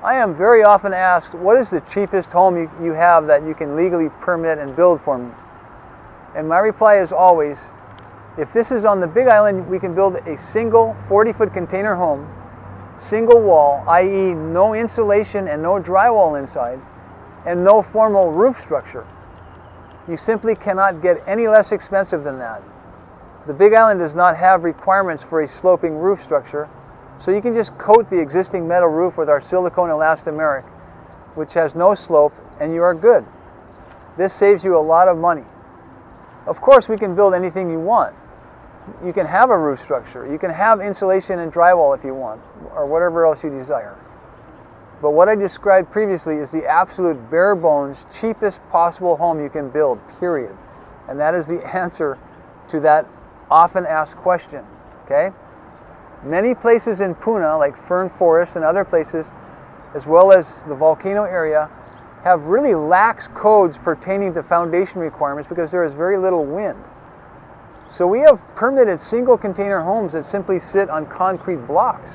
I am very often asked, what is the cheapest home you have that you can legally permit and build for me? And my reply is always, if this is on the Big Island, we can build a single 40-foot container home, single wall, i.e. no insulation and no drywall inside, and no formal roof structure. You simply cannot get any less expensive than that. The Big Island does not have requirements for a sloping roof structure, so you can just coat the existing metal roof with our silicone elastomeric, which has no slope, and you are good. This saves you a lot of money. Of course, we can build anything you want. You can have a roof structure, you can have insulation and drywall if you want, or whatever else you desire. But what I described previously is the absolute bare bones, cheapest possible home you can build, period. And that is the answer to that often asked question, okay? Many places in Puna, like Fern Forest and other places, as well as the volcano area, have really lax codes pertaining to foundation requirements because there is very little wind. So we have permitted single container homes that simply sit on concrete blocks.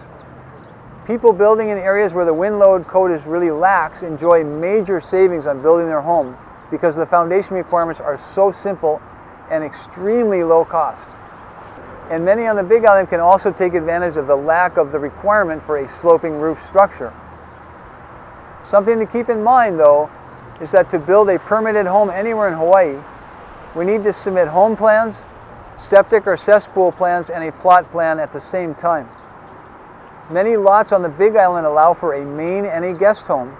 People building in areas where the wind load code is really lax enjoy major savings on building their home because the foundation requirements are so simple and extremely low cost. And many on the Big Island can also take advantage of the lack of the requirement for a sloping roof structure. Something to keep in mind, though, is that to build a permitted home anywhere in Hawaii, we need to submit home plans, septic or cesspool plans, and a plot plan at the same time. Many lots on the Big Island allow for a main and a guest home,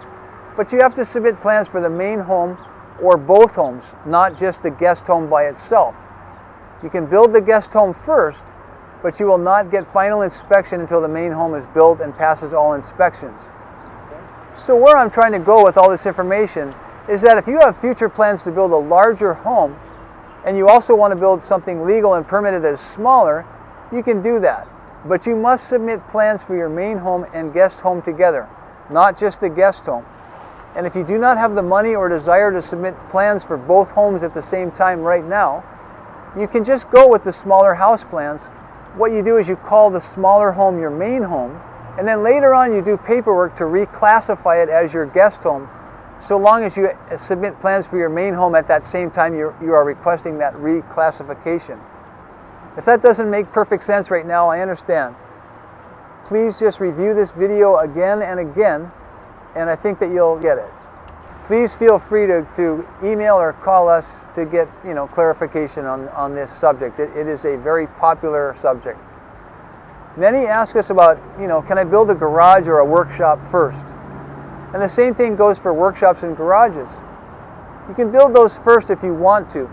but you have to submit plans for the main home or both homes, not just the guest home by itself. You can build the guest home first, but you will not get final inspection until the main home is built and passes all inspections. So where I'm trying to go with all this information is that if you have future plans to build a larger home, and you also want to build something legal and permitted that is smaller, you can do that. But you must submit plans for your main home and guest home together, not just the guest home. And if you do not have the money or desire to submit plans for both homes at the same time right now, you can just go with the smaller house plans. What you do is you call the smaller home your main home, and then later on you do paperwork to reclassify it as your guest home, so long as you submit plans for your main home at that same time you are requesting that reclassification. If that doesn't make perfect sense right now, I understand. Please just review this video again and again, and I think that you'll get it. Please feel free to email or call us to get clarification on this subject. It is a very popular subject. Many ask us about, can I build a garage or a workshop first? And the same thing goes for workshops and garages. You can build those first if you want to,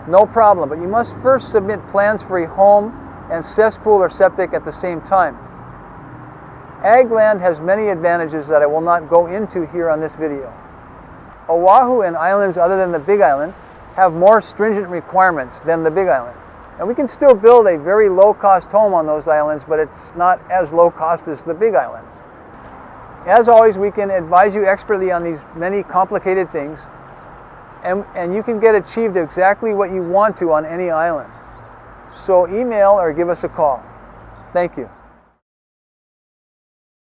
no problem, but you must first submit plans for a home and cesspool or septic at the same time. Ag land has many advantages that I will not go into here on this video. Oahu and islands other than the Big Island have more stringent requirements than the Big Island. And we can still build a very low-cost home on those islands, but it's not as low cost as the Big Island. As always, we can advise you expertly on these many complicated things, and you can get achieved exactly what you want to on any island. So email or give us a call. Thank you.